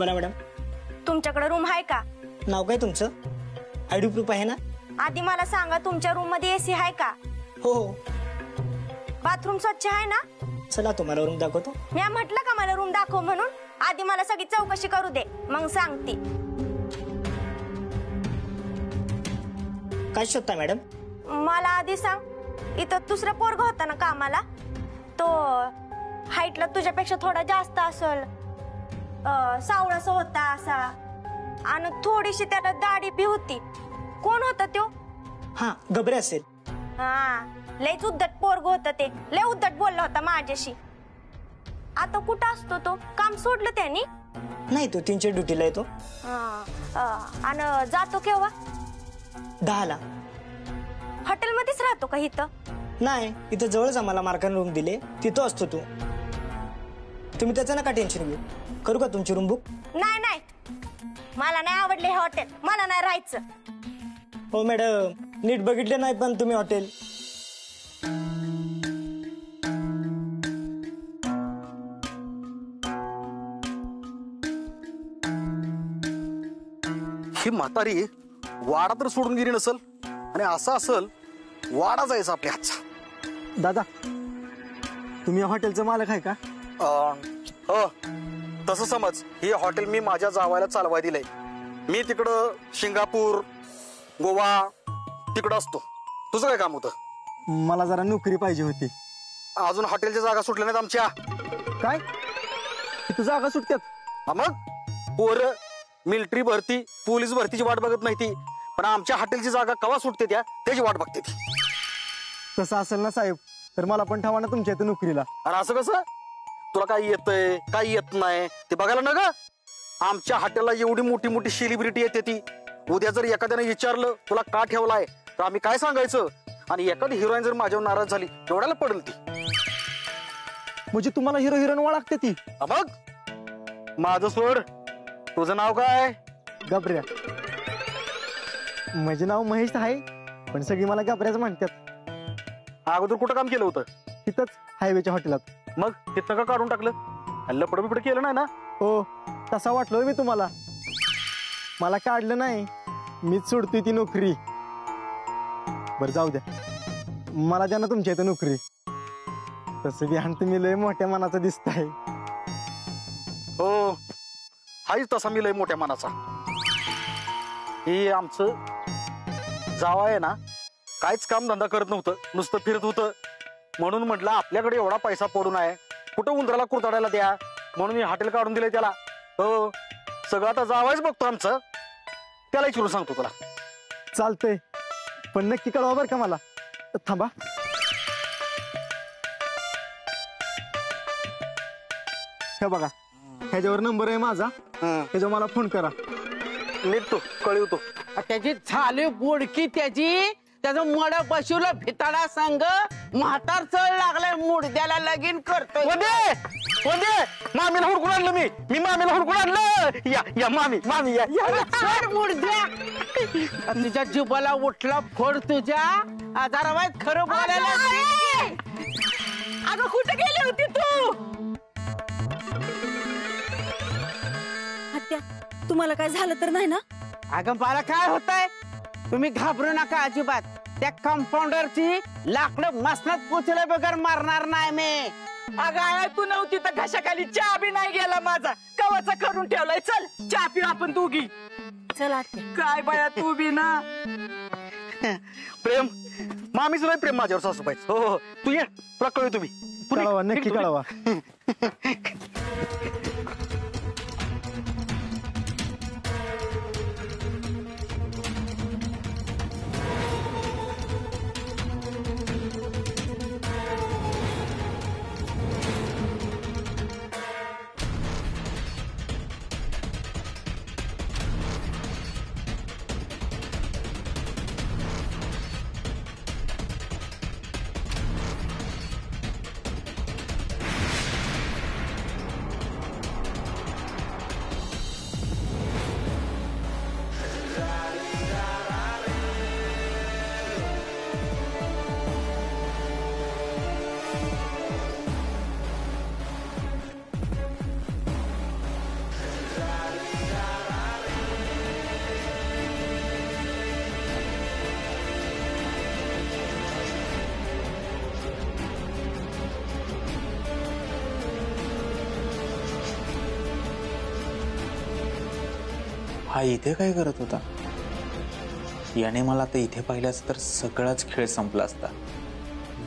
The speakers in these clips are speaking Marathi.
बोला मॅडम. तुमच्याकडे रूम आहे का? नाव काय तुमचं? आयडी प्रूफ आहे ना? आधी मला सांगा, तुमच्या रूम मध्ये एसी आहे का? हो हो. बाथरूम स्वच्छ आहे ना? चला तुम्हाला रूम दाखवतो. मी म्हटलं का मला रूम दाखव म्हणून? आधी मला सगळी चौकशी करू दे, मग सांगते. काय शोधता मॅडम? मला आधी सांग, इथं दुसरा पोरगा होता ना कामाला, तो हाईटला तुझ्यापेक्षा थोडा जास्त असेल, सावळासा होता असा, आणि थोडीशी त्याला दाढी बी होती. कोण होता तो? हा, गबरे असेल. हा, लयच उद्धट पोरग होता ते, लय उद्धट बोलला होता माझ्याशी. आता कुठं असतो तो? काम सोडलं त्यांनी? नाही, तो 3च्या ड्युटीला येतो. आणि जातो केव्हा? 10ला. हॉटेलमध्येच राहतो का इथं? नाही, इथं जवळच आम्हाला मार्काने रूम दिले, तिथं असतो तो. तुम्ही त्याचं नका टेन्शन घेऊ. करू का तुमची रूम बुक? नाही नाही, मला नाही आवडले हे हॉटेल, मला नाही राहायचं. हो मॅडम, नीट बघितले नाही पण तुम्ही हॉटेल. ही म्हातारी वाडा तर सोडून गेली नसल, आणि असं असल वाडा जायचा आपल्या हातचा. दादा, तुम्ही या हॉटेलचा मालक आहे का? हो, तसं समज हे हॉटेल मी माझ्या जावायला चालवाय दिलंय. मी तिकडं सिंगापूर, गोवा तिकडं असतो. तुझं काय काम होतं? मला जरा नोकरी पाहिजे होती. अजून हॉटेलच्या जागा सुटल्या नाहीत आमच्या. काय इथं जागा सुटत्यात? मग पोरं मिलिटरी भरती, पोलीस भरतीची वाट बघत नाही ती, पण आमच्या हॉटेलची जागा कवा सुटते त्या त्याची वाट बघते ती. तसं असेल ना साहेब, तर मला पण ठेवा ना तुमच्या इथं नोकरीला. आणि असं कसं? तुला काही येतंय काही येत नाही ते बघायला ना ग. आमच्या हॉटेलला एवढी मोठी मोठी सेलिब्रिटी येते ती. उद्या जर एखाद्याने विचारलं तुला का ठेवलाय, तर आम्ही काय सांगायचं? आणि एखादी हिरोईन जर माझ्यावर नाराज झाली, एवढ्याला पडेल ती. म्हणजे तुम्हाला हिरो हिरोईन ओळखते ती? मग माझं सोड, तुझं नाव काय? गबऱ्या. माझे नाव महेश आहे, पण सगळी मला गबऱ्याच म्हणतात. अगोदर कुठं काम केलं होतं? तिथंच हायवेच्या हॉटेलात. मग तिथं का काढून टाकलं? लपडं बिपडं केलं नाही ना? हो, तसा वाटलोय मी तुम्हाला. मला काढलं नाही, मीच सोडतोय ती नोकरी. बरं जाऊ द्या, मला द्या ना तुमच्या इथं नोकरी. तसं बी आणि तुम्ही लय मोठ्या मनाचं दिसताय. हो, हाच तसा मी लय मोठ्या मनाचा. हे आमचं जावा आहे ना, काहीच काम धंदा करत नव्हतं, नुसतं फिरत होतं. म्हणून म्हटलं आपल्याकडे एवढा पैसा पडून आहे, कुठं उंदराला कुरताडायला द्या, म्हणून मी हॉटेल काढून दिलंय त्याला. हो, सगळं आता जावायच बघतो आमचं. त्याला विचारून सांगतो तुला. चालतंय, पण नक्की कळवा बरं का मला. थांबा, हे बघा, ह्याच्यावर नंबर आहे माझा, ह्याच्यावर मला फोन करा. नीट तो कळवतो. त्याची झाली बुडकी, त्याचं मड बसवलं भिताडा संघ. म्हातार चळ लागलाय, मुडद्याला लगीन करतोय. मामीला हुडकून आणलं मी मामीला हुडकून आणलं. या या मामी मामी या चढ मुडद्या. तुझ्या जिबाला उठला फोड तुझ्या. जरा खरं बोलायला. अगं कुठे गेली होती तू? हत्या, तुम्हाला काय झालं तर नाही ना? अगं मला काय होतंय, तुम्ही घाबरू नका अजिबात. त्या कंपाऊंडरची लाकडं मसनात पोचल्या बगर मारणार नाही मी. अगं तू नव्हती तर घशाखाली चहा बी नाही गेला माझा, कवाचा करून ठेवलाय. चल चहा पिऊ आपण दोघी. चला हत्या. काय बाया तू बी ना. प्रेम, मामीच नाही प्रेम माझ्यावर सासूबाईच. हो हो, तू ये, तुला कळू तुम्ही. कळवा, नक्की कळवा. हा इथे काय करत होता? याने मला आता इथे पाहिल्यास तर सगळाच खेळ संपला असता.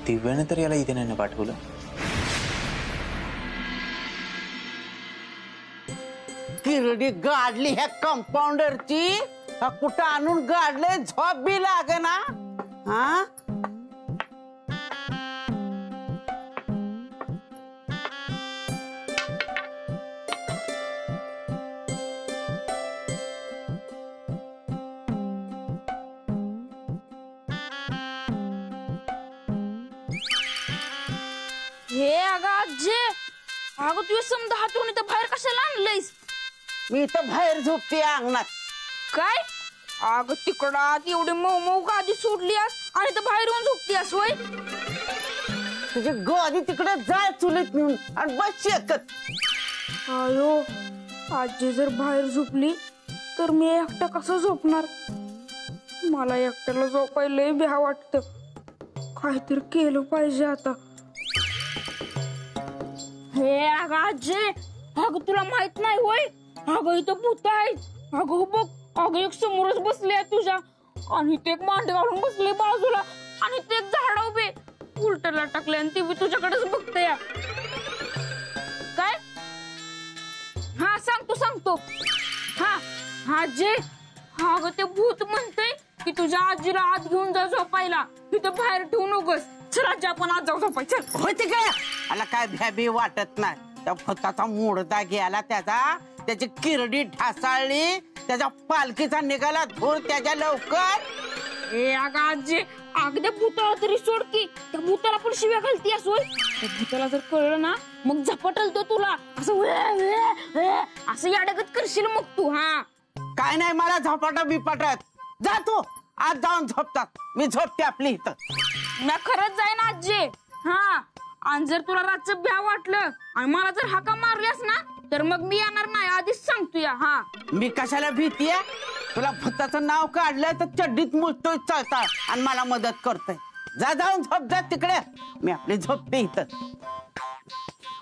दिव्याने तर याला इथे नाही पाठवलं. किरडी गाडली ह्या कंपाऊंडरची. कुठं आणून गाडले, झोप बी लागे ना. हा हे अगं आजी, अगं तू समजा हातरून इथं बाहेर कशाला आणलंयस? मी इथं बाहेर झोपते अंगणात. काय? अगं तिकडं एवढी मऊ मऊ गादी सोडलीस आणि तर बाहेर येऊन झोपतीस होय? तुझी गादी तिकडे जाय चुलीत नेऊन आणि बस शेकत. अयो, आजी जर बाहेर झोपली तर मी एकटा कसं झोपणार? मला एकट्याला झोपायला लय भ्या वाटतं. काहीतरी केलं पाहिजे आता. हे अगं आजी, अगं तुला माहित नाही होय? अगं इथं भूत आहेत. अगं बघ, अगं एक समोरच बसले तुझ्या आणि ते एक मांडे घालून बसले बाजूला आणि ते एक झाड उभे उलटला टाकले आणि ते बी तुझ्याकडेच बघते. काय? हा सांगतो. हा आजी, अगं ते भूत म्हणते की तुझ्या आजीला आत घेऊन जा झोपायला, तिथं बाहेर ठेवू नकोस. चल आजी, आपण आज जाऊ झोपायचं. होते काय? मला काय भ्याबी वाटत नाही. त्या भूताचा मुडदा गेला त्याचा, त्याची किरडी ढासाळली, त्याच्या पालखीचा निघाला धूर त्याच्या लवकर. ए अगं आजी, अगदी भूताला तरी सोड की. त्या भूताला पण शिव्या घालती असोय. त्या भूताला जर कळलं ना मग झपाटल तो तुला. असं याडगत करशील मग तू. हा काय नाही मला झपाटा बिपाटात. जा तू आज जाऊन झोपतात. मी झोपते आपली इथं. मी खरंच जाईन आजी. हा, आणि जर तुला रातचं भ्या वाटलं आणि मला जर हाका मारल्यास ना तर मग मी येणार नाही, आधीच सांगतो या. हा, मी कशाला भीतीये? तुला भूताचं नाव काढलंय तर चड्डीत मुजतोय चालता आणि मला मदत करतोय. जा जाऊन झोप जा तिकडे. मी आपली झोपते इथं.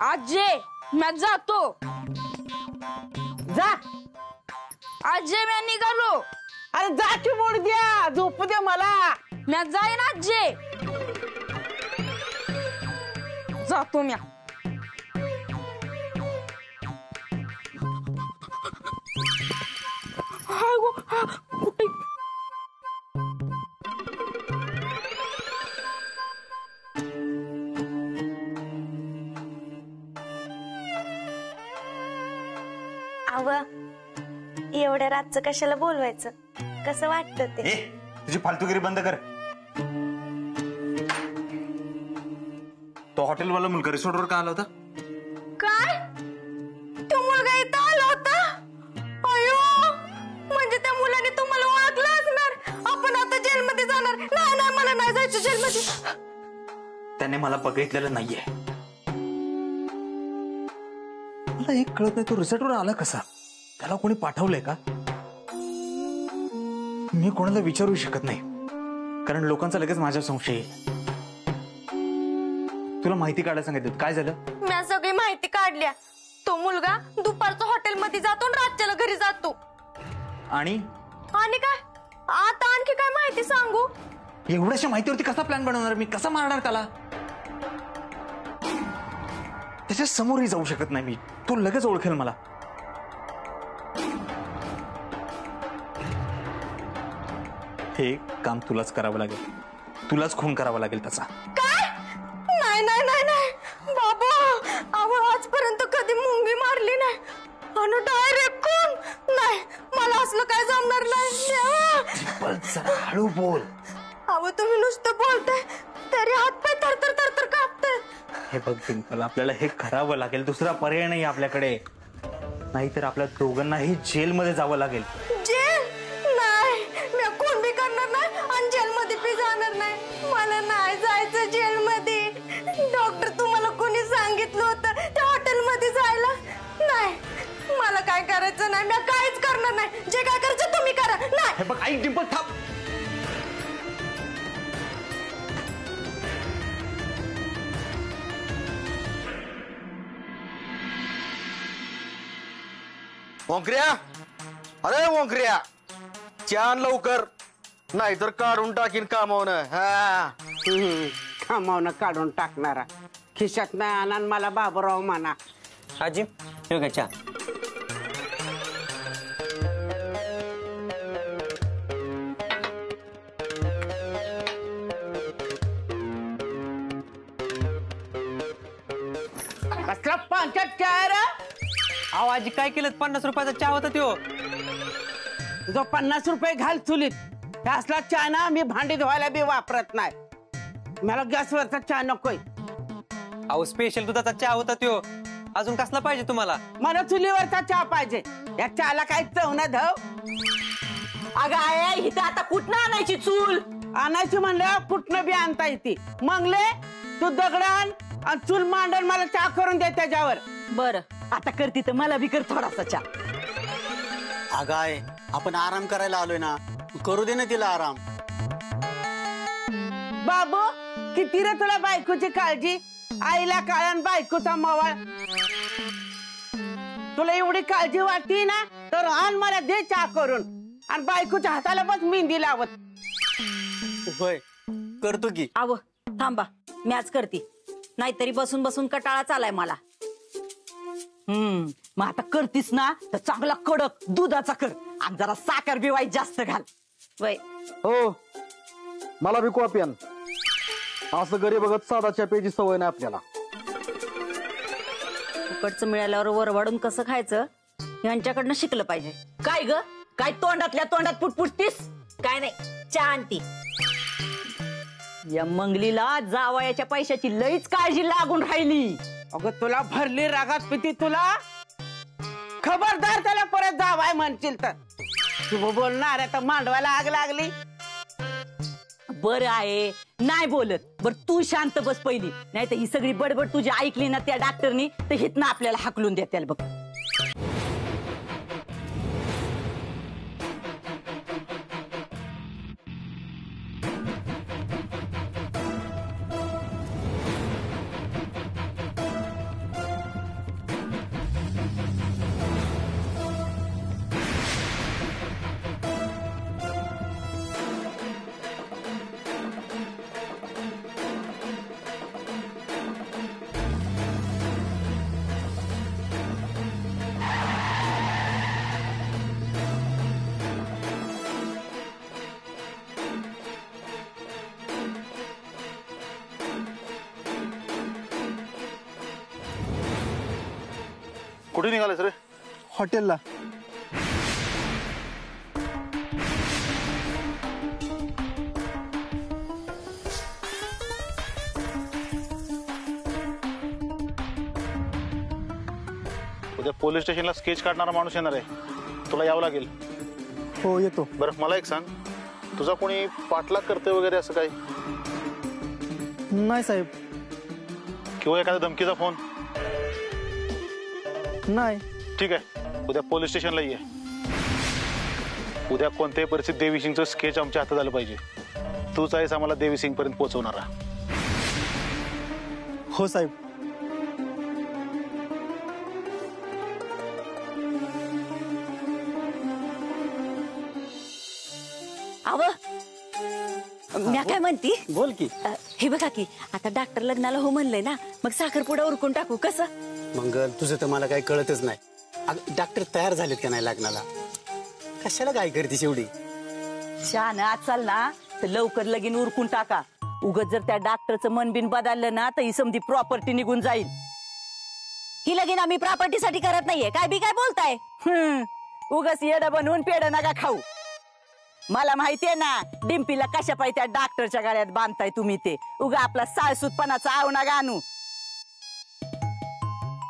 आजी मी जातो. जा. आजी मी निघालो. अरे जा की मोड द्या, झोपू दे मला. मी जाईन आजी. जातो मी. कुठे? अव, एवढ्या रातचं कशाला बोलवायचं? कसं वाटतं ते? तुझी फालतूगिरी बंद कर. तो हॉटेलवाला मुलगा रिसॉर्टवर का आला होता? काय? तो मुलगा इथं आला होता? अयो, म्हणजे त्या मुलाने तुम्हाला ओळखलं असणार. आपण आता जेलमध्ये जाणार. नाही, मला नाही जायचं जेलमध्ये. त्याने मला बघितलेलं नाहीये. मला एक कळत नाही, तो रिसॉर्टवर आला कसा? त्याला कोणी पाठवलंय का? मी कोणाला विचारू शकत नाही, कारण लोकांचा लगेच माझ्या संशय येईल. तुला माहिती काढायला सांगितलं, काय झालं? मी सगळी माहिती काढल्या. तो मुलगा दुपारचं हॉटेलमध्ये जातो आणि रातच्याला घरी जातो. आणि काय? आता आणखी काय माहिती सांगू? एवढ्याशा माहितीवरती कसा प्लॅन बनवणार मी? कसा मारणार त्याला? त्याच्या समोरही जाऊ शकत नाही मी. तो लगेच ओळखेल मला. हे काम तुलाच करावं लागेल. तुलाच खून करावा लागेल त्याचा. काय? नाही बाबा, अहो आजपर्यंत कधी मुंगी मारली नाही आणि डायरेक्ट खून नाही. मला असलं काय जमणार नाही. जरा हळू बोल. अहो तुम्ही नुसतं बोलताय तरी हातपाय तर कापताय. हे बघ डिंपल, आपल्याला हे करावं लागेल. दुसरा पर्याय नाही आपल्याकडे. नाहीतर आपल्या दोघांनाही जेलमध्ये जावं लागेल. जेल? नाही, मी कोण बी करणार नाही आणि जेलमध्ये बी जाणार नाही. मला नाही जायचं जेलमध्ये. डॉक्टर तुम्हाला कोणी सांगितलं होतं त्या हॉटेलमध्ये जायला? नाही, मला काय करायचं नाही. मी काहीच करणार नाही. जे काय करायचं तुम्ही करा. नाही. हे बघ ऐक डिंपल, थांब. पोंकऱ्या, अरे मोंकऱ्या छान लवकर नाहीतर काढून टाकीन कामावनं. हा कामावनं काढून टाकणारा खिशात नाही आणा आणि मला बाबूराव म्हणा. आजी ठेव का चहा. कसला पांचट चहा रे? अहो आजी काय केलं 50 रुपयाचा चहा होता त्यो. जो 50 रुपये घाल चुलीत. हे असला चहा ना मी भांडी धुवायला बी वापरत नाही. मला गॅसवरचा चहा नकोय. अहो स्पेशल दुधाचा चहा होता त्यो. अजून कसला पाहिजे तुम्हाला? मला चुलीवरचा चहा पाहिजे. या चहाला काय चव ना धव. अगं आहे इथं आता कुठनं आणायची चूल? आणायची म्हणलं कुठनं बी आणता येते. मंगले तू दगडान आणि चूल मांडण मला चहा करून दे त्याच्यावर. बर आता करती तर मला बी कर थोडासा चहा. अगं आहे आपण आराम करायला आलोय ना, करू दे ना तिला आराम. बाबू किती रे तुला बायकोची काळजी. आईला काळान बायकोचा मवाळ. तुला एवढी काळजी वाटती ना तर आण मला दे चहा करून. आणि बायकोच्या हाताला बस मेहंदी लावत. होय करतो की. आव थांबा मी आज करते. नाहीतरी बसून बसून कटाळा चालाय मला. मग आता करतीस ना तर चांगला कडक दुधाचा कर आणि जरा साखर बी वाईट जास्त घाल. वय हो मला बी कॉपी आण. असं घरी बघत साधा चहा प्यायची सवय नाही आपल्याला. फुकटचं मिळाल्यावर वरवाडून कसं खायचं यांच्याकडनं शिकलं पाहिजे. काय ग काय तोंडातल्या तोंडात पुटपुटतीस? काय नाही चहा आणती. या मंगलीला जावयाच्या पैशाची लईच काळजी लागून राहिली. अगं तुला भरली रागात पिती तुला. खबरदार त्याला परत जावाय म्हणशील तर. तू बोलणार आहे तर मांडवायला आग लागली. बरं आहे नाही बोलत. बर तू शांत बस पहिली. नाही तर ही सगळी बडबड तुझी ऐकली ना त्या डॉक्टरनी तर हितनं आपल्याला हाकलून देत्याल बघ. कुठे निघालेस रे? हॉटेलला. उद्या पोलीस स्टेशनला स्केच काढणारा माणूस येणार आहे. तुला यावं लागेल. हो येतो. बरं मला एक सांग, तुझा कोणी पाठलाग करते वगैरे असं काही? नाही साहेब. किंवा एखाद्या धमकीचा फोन? नाही. ठीक आहे उद्या पोलीस स्टेशनला ये. उद्या कोणत्याही परिस्थितीत देवी सिंगचं स्केच आमच्या हातात आलं पाहिजे. तूच आहेस आम्हाला देवी सिंग पर्यंत पोहोचवणारा. हो साहेब. आव मी काय म्हणती. बोल की. हे बघा की आता डॉक्टर लग्नाला हो म्हणलंय ना मग साखरपुडा उरकून टाकू कसं. मंगल तुझं तर मला काही कळतच नाही. डॉक्टर तयार झालेत का नाही लग्नाला? कशाला काय करतीस एवढी? छान आज चाल ना तर लवकर लगीन उरकून टाका. उगत जर त्या डॉक्टरचं मन बिन बदललं ना तर ही समधी प्रॉपर्टी निघून जाईल. ही लगीन आम्ही प्रॉपर्टीसाठी करत नाहीये. काय बी काय बोलताय. उगस येडं बनवून पेड नका खाऊ. मला माहितीये ना डिम्पीला कशा पाहिजे त्या डॉक्टरच्या गाड्यात बांधताय तुम्ही. ते उगा आपला साळसूतपणाचा आव नका आणू.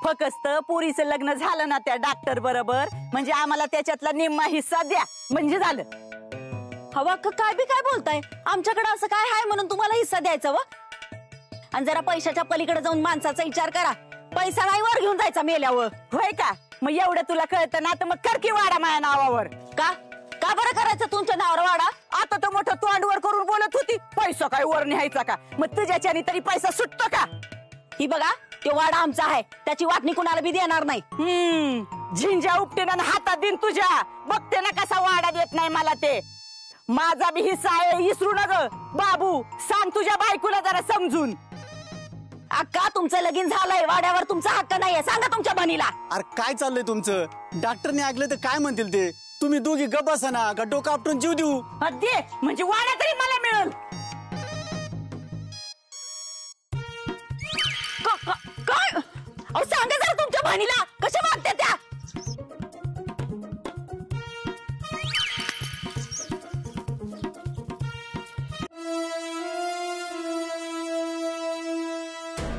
फक्त पुरीचं लग्न झालं ना त्या डॉक्टर बरोबर म्हणजे आम्हाला त्याच्यातला निम्मा हिस्सा द्या म्हणजे झालं. हवा काय बी काय बोलताय. आमच्याकडे असं काय आहे म्हणून तुम्हाला हिस्सा द्यायचा व. आणि जरा पैशाच्या पलीकडे जाऊन माणसाचा विचार करा. पैसा नाही वर घेऊन जायचा मेल्यावर होय का. मग एवढं तुला कळतं ना तर मग कर की वाडा माझ्या नावावर. का का बरं करायचं तुमच्या नावावर वाडा. आता तर मोठं तोंडवर करून बोलत होती पैसा काय वर न्यायचा का. मग तुझ्याच्याने तरी पैसा सुटतो का. ही बघा तो वाडा आमचा आहे त्याची वाटणी कुणाला बी देणार नाही. झिंजा उपटेन आणि हातात दिन तुझ्या बघते ना कसा वाडा देत नाही मला ते. माझा बी हिस्सा आहे, विसरू नका. बाबू सांग तुझ्या बायकोला जरा समजून. अक्का तुमचं लगीन झालंय, वाड्यावर तुमचा हक्क नाहीये. सांगा तुमच्या बहिणीला. अरे काय चाललंय तुमचं? डॉक्टरने ऐकलं तर काय म्हणतील ते? तुम्ही दोघी गप बसा ना, का डोकं आपटून जीव देऊ? दे म्हणजे वाडा तरी मला मिळेल. काय अहो सांगा जरा तुमच्या बहिणीला कशा वागत्या त्या.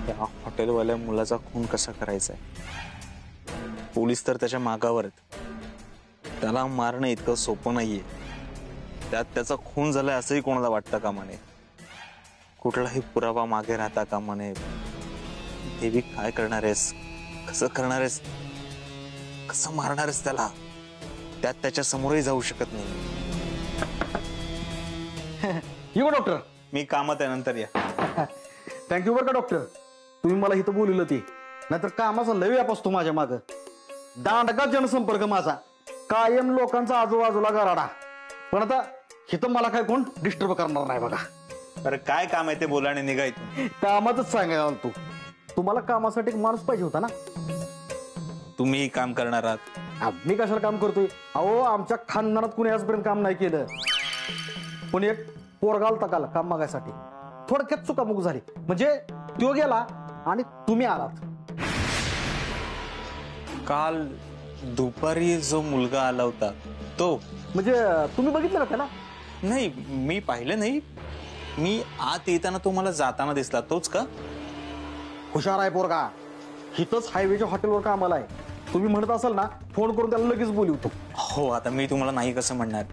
त्या हॉटेलवाल्या मुलाचा खून कसा करायचा आहे? पोलीस तर त्याच्या मागावर आहेत. त्याला मारणं इतकं सोपं नाहीये. त्यात त्याचा खून झालाय असंही कोणाला वाटतं कामा नये. कुठलाही पुरावा मागे राहता कामा नये. देवी काय करणार आहेस? कसं करणार आहेस? कसं मारणार आहेस त्याला? त्यात त्याच्या समोरही जाऊ शकत नाही. येऊ डॉक्टर. मी कामात आहे, नंतर या. थँक्यू बरं का डॉक्टर, तुम्ही मला इथं बोलवलं ते. नाहीतर कामाचा लय व्याप असतो माझ्या माग. दांडका जनसंपर्क माझा, कायम लोकांचा आजूबाजूला गराडा. पण आता इथं मला काय कोण डिस्टर्ब करणार नाही बघा. अरे काय काम आहे ते बोला आणि निघा इथून. कामातच सांगायला तू. तुम्हाला कामासाठी एक माणूस पाहिजे होता ना. तुम्ही काम करणार आहात? मी कशाला काम करतोय? अहो आमच्या खानदानात कुणी आजपर्यंत काम नाही केलं. पण एक पोरगा आलता काल काम मागायसाठी. थोडक्यात चुकामुक झाली. म्हणजे तो गेला आणि तुम्ही आलात. काल दुपारी जो मुलगा आला होता तो? म्हणजे तुम्ही बघितलं ना त्याला? नाही, मी पाहिलं नाही. मी आत येताना तो मला जाताना दिसला. तोच का? हुशार आहे पोरगा. इथंच हायवेच्या हॉटेलवर कामाला आहे. तुम्ही म्हणत असाल ना, फोन करून त्याला लगेच बोलवतो. हो, आता मी तुम्हाला नाही कसं म्हणणार.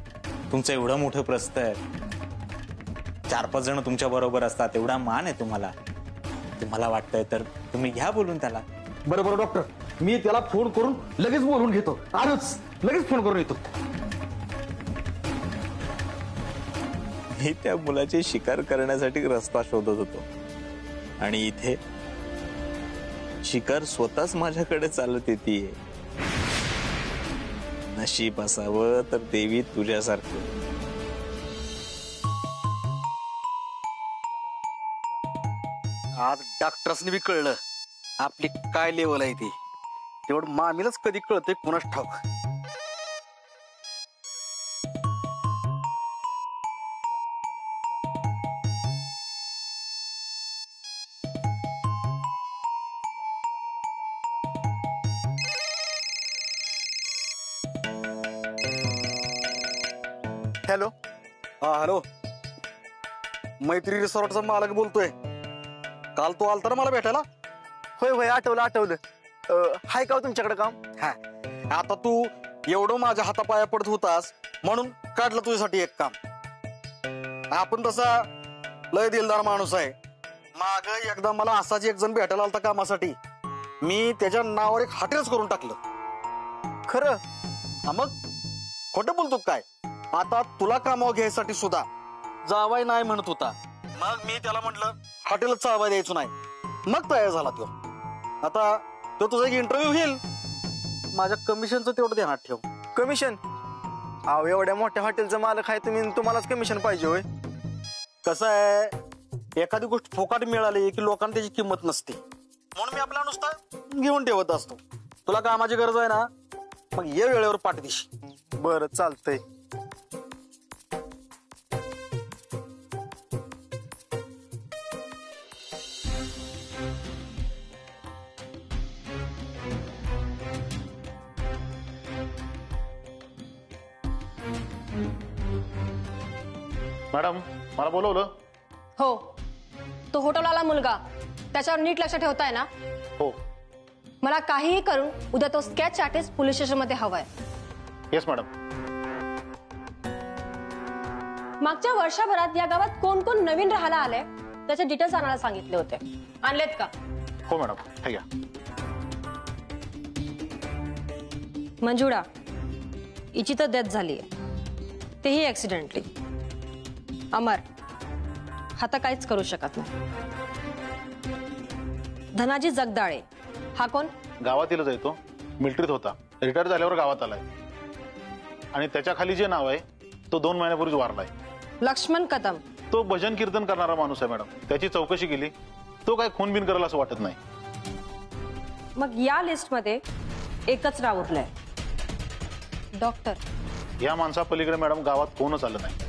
तुमचं एवढं मोठं प्रस्थ आहे, 4-5 जण तुमच्या बरोबर असतात, एवढा मान आहे तुम्हाला. तुम्हाला वाटतंय तर तुम्ही घ्या बोलून त्याला. बरं बरं डॉक्टर, मी त्याला फोन करून लगेच बोलवून घेतो. आजच लगेच फोन करून येतो. मी त्या मुलाची शिकार करण्यासाठी रस्ता शोधत होतो आणि इथे शिकार स्वतःच माझ्याकडे चालत येते. नशीब असावं तर देवी तुझ्यासारखं. आज डॉक्टर्सनी बी कळलं आपली काय लेवल आहे ती. तेवढं मामीलाच कधी कळतंय कुणाच ठाऊक. हॅलो. हा हॅलो, मैत्री रिसॉर्टचा मालक बोलतोय. काल तो आलता ना मला भेटायला? होय होय, आठवलं. हाय का तुमच्याकडे काम? हा, आता तू एवढं माझ्या हातापाया पडत होतास म्हणून काढलं तुझ्यासाठी एक काम. आपण तसा लय दिलदार माणूस आहे. माग एकदा मला असाच एक जण भेटायला आलता कामासाठी. मी त्याच्या नावावर एक हॉटेलच करून टाकलं. खरं? हा मग खोटं बोलतो काय? आता तुला कामावर घ्यायसाठी सुद्धा जावाय नाही म्हणत होता. मग मी त्याला म्हटलं हॉटेलच चालवाय द्यायचं नाही. मग तयार झाला तो. आता तो तुझा एक इंटरव्ह्यू घेईल. माझ्या कमिशनचं तेवढं ध्यानात ठेव. कमिशन? अहो एवढ्या मोठ्या हॉटेलचा मालक आहे तुम्ही, तुम्हालाच कमिशन पाहिजे होय? कसं आहे, एखादी गोष्ट फोकाट मिळाली की लोकांना त्याची किंमत नसते. म्हणून मी आपला नुसता घेऊन ठेवत असतो. तुला कामाची गरज आहे ना, मग ये वेळेवर पाठदिशी. बरं चालतंय. मॅडम मला बोलवलं? हो, तो हॉटेलवाला मुलगा, त्याच्यावर नीट लक्ष ठेवताय ना? हो. मला काहीही करून उद्या तो स्केच आर्टिस्ट पोलीस स्टेशन मध्ये हवाय. Yes madam. मागच्या वर्षभरात या गावात कोण कोण नवीन राहायला आले त्याचे डिटेल्स आणायला सांगितले होते. आणलेत का? हो मॅडम, हे घ्या. मंजुळा, हिची तर डेथ झालीय, तेही ऍक्सिडेंटली. अमर आता काहीच करू शकत नाही. धनाजी जगदाळे हा कोण? गावातीलच आहे तो, मिलिटरीत होता. रिटायर झाल्यावर गावात आलाय आणि त्याच्या खाली जे नाव आहे तो 2 महिन्यापूर्वीच वारलाय. लक्ष्मण कदम. तो भजन कीर्तन करणारा माणूस आहे मॅडम. त्याची चौकशी केली, तो काय खून बिन करेल असं वाटत नाही. मग या लिस्टमध्ये एकच नाव उरलंय, डॉक्टर. या माणसा पलीकडे मॅडम गावात कोणच आलं नाही.